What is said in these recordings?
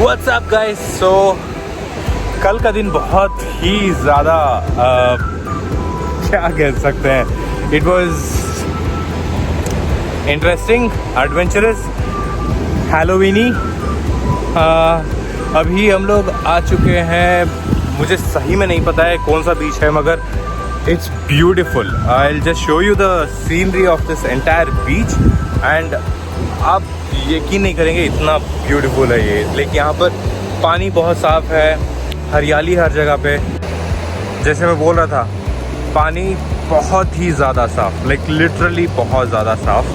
What's up guys? So कल का दिन बहुत ही ज़्यादा क्या कह सकते हैं, इट वॉज इंटरेस्टिंग, एडवेंचरस, हैलोवीनी। अभी हम लोग आ चुके हैं, मुझे सही में नहीं पता है कौन सा बीच है, मगर it's beautiful. I will just show you the scenery of this entire beach and आप यकीन नहीं करेंगे इतना ब्यूटीफुल है ये। लेकिन यहाँ पर पानी बहुत साफ़ है, हरियाली हर जगह पे। जैसे मैं बोल रहा था, पानी बहुत ही ज़्यादा साफ़, लाइक लिटरली बहुत ज़्यादा साफ़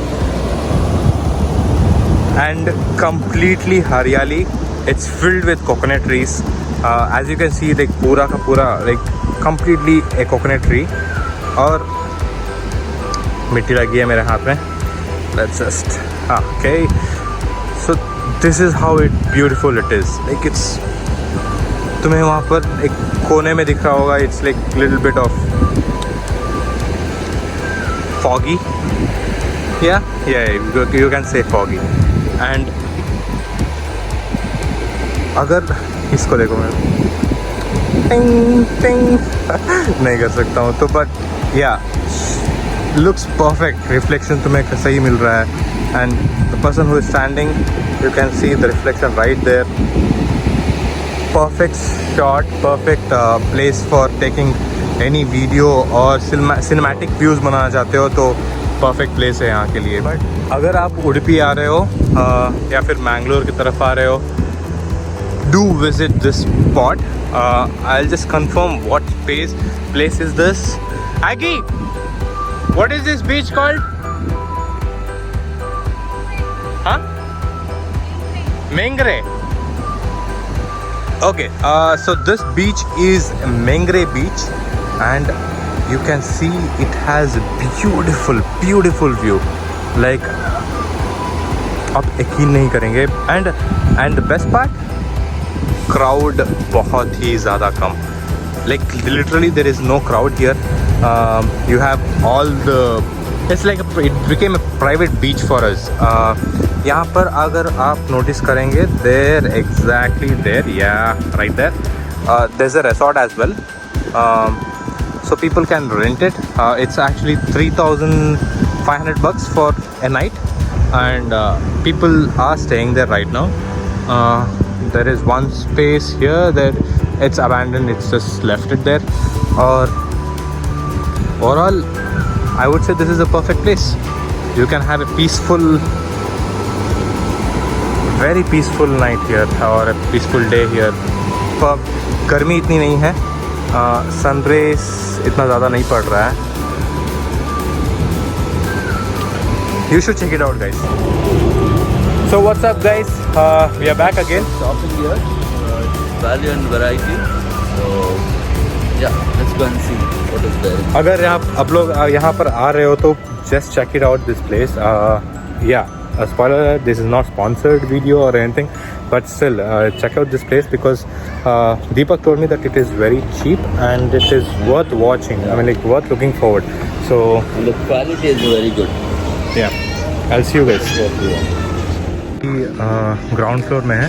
एंड कम्प्लीटली हरियाली। It's filled with coconut trees, as you can see, like पूरा का पूरा like completely a coconut tree. और मिट्टी लगी है मेरे हाथ में। Let's just okay, so this is how beautiful it is. Like it's, तुम्हें वहाँ पर एक कोने में दिख रहा होगा, it's like little bit of foggy, yeah, you can say foggy. And अगर इसको देखो, मैं नहीं कर सकता हूँ तो, but yeah, looks perfect, reflection तुम्हें सही मिल रहा है। And the person who is standing, you can see the reflection right there. Perfect shot, perfect place for taking any video और cinematic views बनाना चाहते हो तो perfect place है यहाँ के लिए। But अगर आप उडुपी आ रहे हो या फिर मैंगलोर की तरफ आ रहे हो, do visit this spot. I'll just confirm what place is this. Aggie, what is this beach called? Huh? Mengre. Okay, so this beach is Mengre Beach and you can see it has a beautiful view. Like आप यकीन नहीं करेंगे। and the best part, crowd बहुत ही ज़्यादा कम। Like literally there is no crowd here. You have all the, it's like it became a private beach for us. यहाँ पर अगर आप नोटिस करेंगे, there exactly there, yeah, right there, there's a resort as well, so people can rent it. It's actually $3,500 for a night and people are staying there right now. There is one space here that it's abandoned, it's just left it there. Or overall I would say this is a perfect place. You can have a peaceful, very peaceful night here or a peaceful day here. पर गर्मी इतनी नहीं है, sun rays इतना ज़्यादा नहीं पड़ रहा है। You should check it out guys. So what's up guys, we are back again. Shopping here, value and variety. So yeah, let's go and see what is there. अगर आप लोग यहाँ पर आ रहे हो तो just check it out this place. Yeah, a spoiler, this is not sponsored video or anything, but still check out this place because Deepak told me that it is very cheap and it is worth watching. I mean, like worth looking forward. So And the quality is very good. yeah, I'll see you guys. Ground floor में है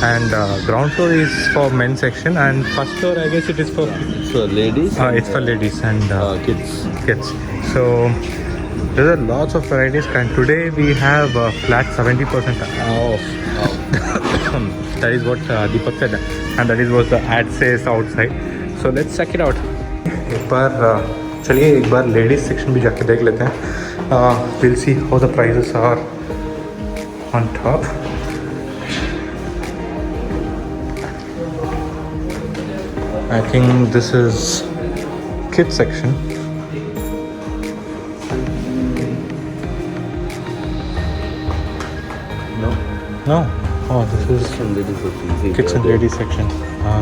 and ground floor is for men's section and first floor I guess it is for So ladies. it's for ladies and Kids. So there are lots of varieties and today we have flat 70% off. That is what Deepak said and that is what the ad says outside. So let's check it out. एक बार चलिए एक बार ladies section भी जाके देख लेते हैं. We'll see how the prices are on top. I think this is kids section. No. Oh, this is kids and ladies section.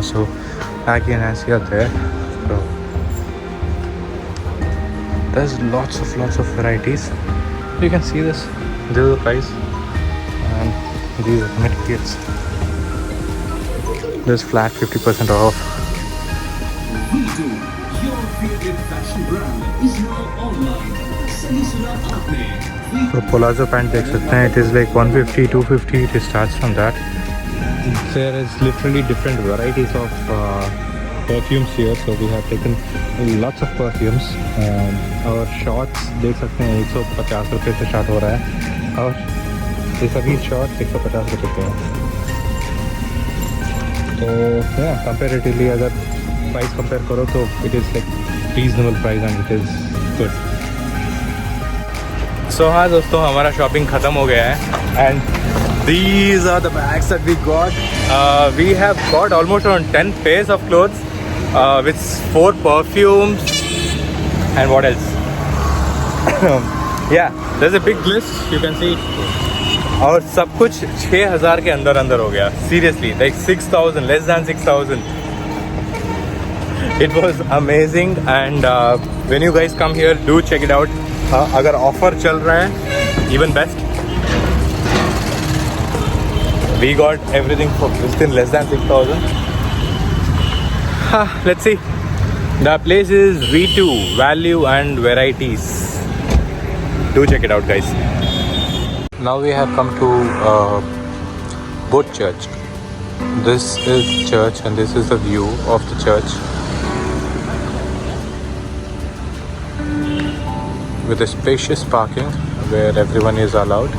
So Aggie and Nancy are there. So there's lots of varieties. You can see this. This is the price, and these are many kids. There's flat 50% off. V2, your favorite fashion brand is now online. सही सुना आपने। तो palazzo pant देख सकते हैं. It is like 150 250 it starts from that. there is literally different varieties of perfumes here, so we have taken lots of perfumes. और shots देख सकते हैं 150 रुपये से स्टार्ट हो रहा है, और ये सभी शॉट्स 150 रुपये के हैं. तो कंपेरेटिवली अगर प्राइस कंपेयर करो तो it is like reasonable price and it is good. So हाँ दोस्तों, हमारा शॉपिंग ख़त्म हो गया है and these are the bags that we got. We have got almost around 10 pairs of clothes with 4 perfumes and what else? Yeah, there's a big list you can see. और सब कुछ 6000 के अंदर अंदर हो गया. Seriously, like 6000, less than 6000. It was amazing and when you guys come here, do check it out. अगर offer चल रहा है, even best. We got everything for within less than 6,000. Let's see. The place is V2, Value and Varieties. Do check it out, guys. Now we have come to Boat Church. This is church and this is the view of the church. With a spacious parking where everyone is allowed.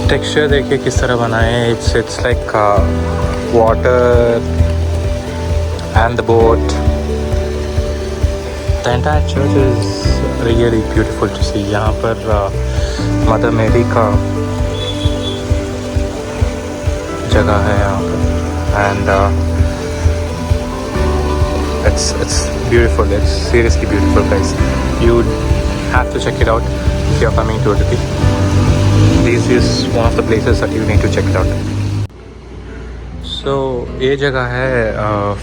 Texture देखिए किस तरह बनाए हैं. It's like water and the boat. The entire church is really beautiful to see. यहाँ पर mother Mary का जगह है यहाँ पर and it's beautiful. It's seriously beautiful, guys. You have to check it out if you are coming to Udupi. This is one of the places that you need to check it out. So ये जगह है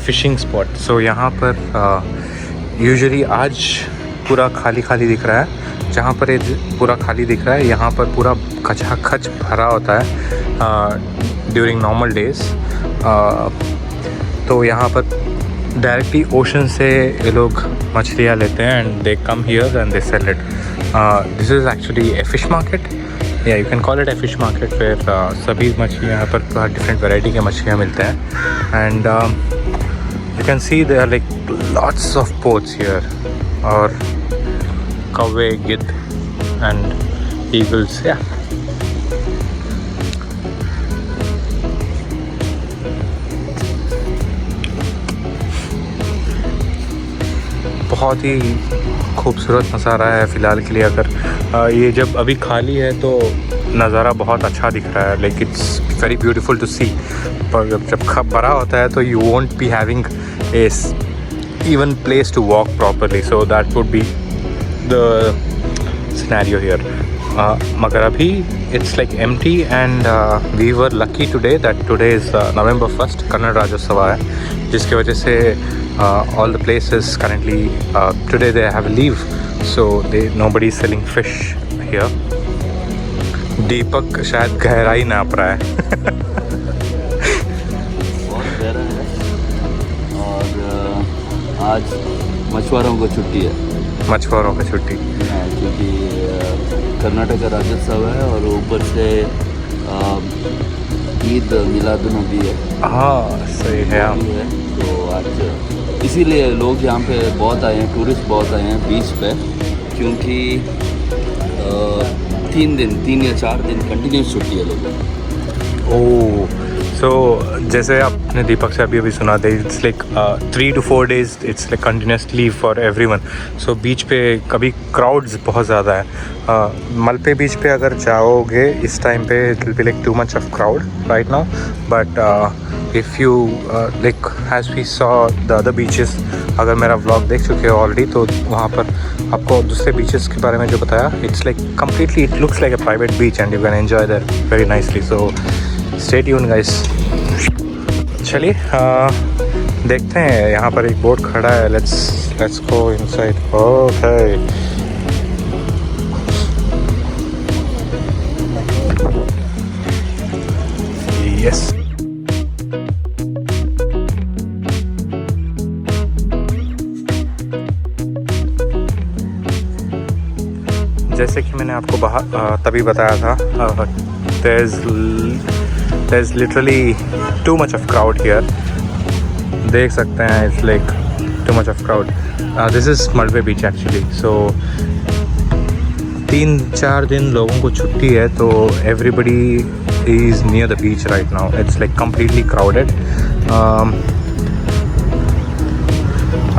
fishing spot. सो यहाँ पर usually आज पूरा खाली खाली दिख रहा है. जहाँ पर ये पूरा खाली दिख रहा है, यहाँ पर पूरा खचाखच भरा होता है ड्यूरिंग नॉर्मल डेज. तो यहाँ पर डायरेक्टली ओशन से ये लोग मछलियाँ लेते हैं and they come here and they sell it. This is actually a fish market. या you can call it a fish market where सभी मछलियाँ यहाँ पर डिफरेंट वैरायटी के मछलियाँ मिलते हैं. And you can see there are like lots of boats here. और कौवे, गिद्ध एंड ईगल्स. या बहुत ही खूबसूरत नज़ारा है फ़िलहाल के लिए. अगर ये जब अभी खाली है तो नज़ारा बहुत अच्छा दिख रहा है. Like it's very beautiful to see. पर जब भरा होता है तो you won't be having a even place to walk properly. So that would be the scenario here. मगर अभी it's like empty and we were lucky today that today is November 1st Kannada Rajyotsava है, जिसकी वजह से all the places currently today they have a leave, so nobody is selling fish here. दीपक शायद गहराई नाप रहा है. बहुत गहरा है. और आज मछुआरों को छुट्टी है. मछुआरों की छुट्टी. क्योंकि कर्नाटक का राज्योत्सव है और ऊपर से ईद मिलादुन्नबी है. हाँ सही है. तो आज इसीलिए लोग यहाँ पे बहुत आए हैं, टूरिस्ट बहुत आए हैं बीच पे, क्योंकि 3 या 4 दिन कंटिन्यूस छुट्टी है लोगों को. ओह, सो जैसे आपने दीपक से अभी सुना था, it's like 3 to 4 days it's like continuous leave for everyone. So beach पे कभी क्राउड्स बहुत ज़्यादा है. मलपे बीच पे अगर जाओगे इस टाइम पे it will be like too much of crowd right now. But if you like has we saw the other beaches, अगर मेरा व्लॉग देख चुके हो ऑलरेडी तो वहाँ पर आपको दूसरे बीचेस के बारे में जो बताया, it's like completely it looks like a private beach and you can enjoy that very nicely. So stay tuned, guys. चलिए देखते हैं, यहाँ पर एक बोट खड़ा है. Let's go inside. Okay, yes. जैसे कि मैंने आपको तभी बताया था, there's literally too much of crowd here. देख सकते हैं, it's like too much of crowd. This is Malve Beach actually. So 3-4 दिन लोगों को छुट्टी है, तो everybody is near the beach right now. It's like completely crowded.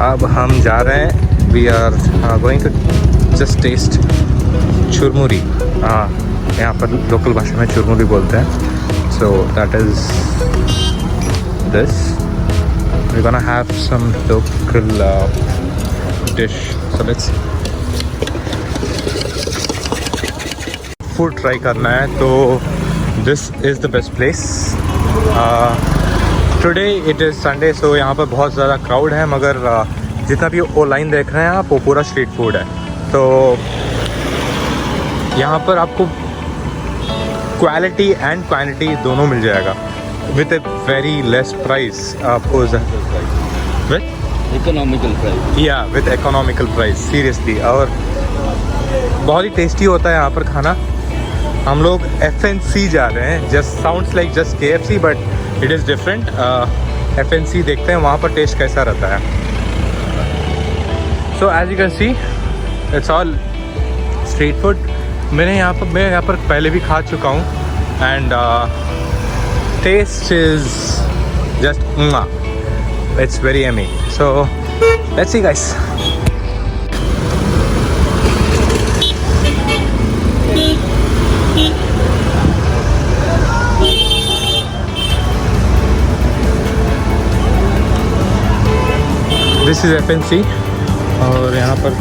अब हम जा रहे हैं. We are going to just taste चुरमुरी. यहाँ पर लोकल भाषा में चुरमुरी बोलते हैं. So that is this. We're gonna have some local dish. So let's food try करना है, तो this is the best place. Today it is Sunday, so यहाँ पर बहुत ज़्यादा crowd है, मगर जितना भी वो लाइन देख रहे हैं आप, वो पूरा स्ट्रीट फूड है. तो यहाँ पर आपको क्वालिटी एंड क्वांटिटी दोनों मिल जाएगा with a very less price. आपको विथ इकोनॉमिकल प्राइस. या विथ इकोनॉमिकल प्राइस, सीरियसली. और बहुत ही टेस्टी होता है यहाँ पर खाना. हम लोग FNC जा रहे हैं. Just sounds like just KFC, but it is different. FNC देखते हैं वहाँ पर टेस्ट कैसा रहता है. So as you can see, it's all street food. मैं यहाँ पर पहले भी खा चुका हूँ, and taste is just it's very yummy. So let's see guys. This is FNC, और यहाँ पर